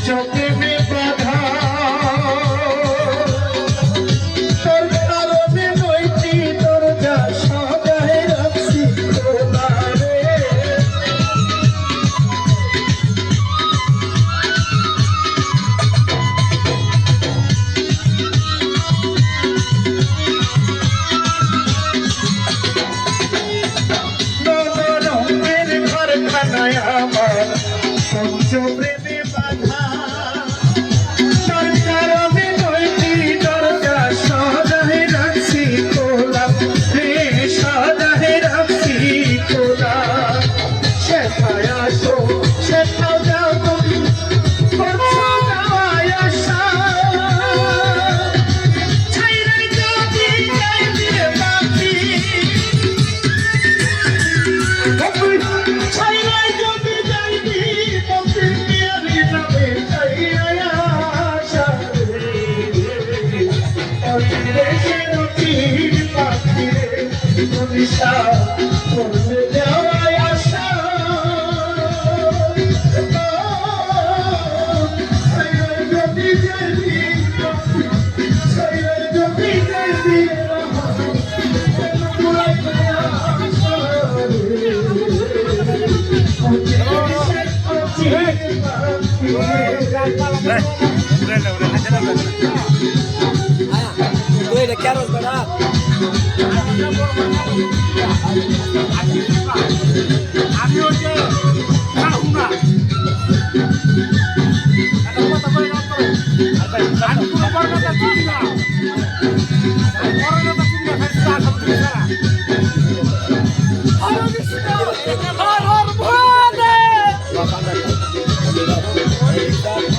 প্রেমে বাধা তোর কারণে নয়টি দরজা সাজায় রাখছি খোলা রে নরমের ঘরখানায় আমার পঞ্চপ্রেমে বাধা তোর কারণে নয়টি দরজা সাজায় রাখছি খোলা রে সাজায় রাখছি খোলা সেথায় আসো সেথাও যাও তুমি করছো যাওয়ায় আশা ছাইরে যদি যাইবি বাকি ছাইরে যদি যাইবি বাকি মেরি নামে ছাইয়া আশা রে দেশে রুটির পাখি রে মনীষা করবে যাওয়ায় আশা ছাইরে যদি যাইবি বাকি ছাইরে যদি যাইবি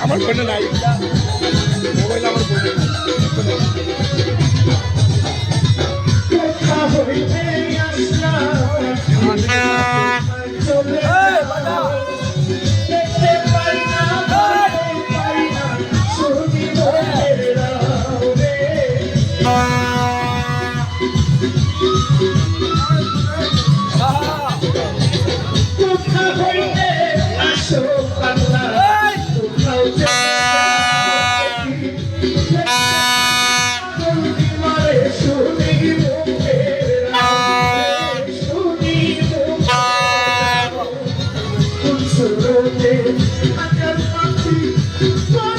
আমার ফোনে নাই মোবাইল আমার ফোনে নাই I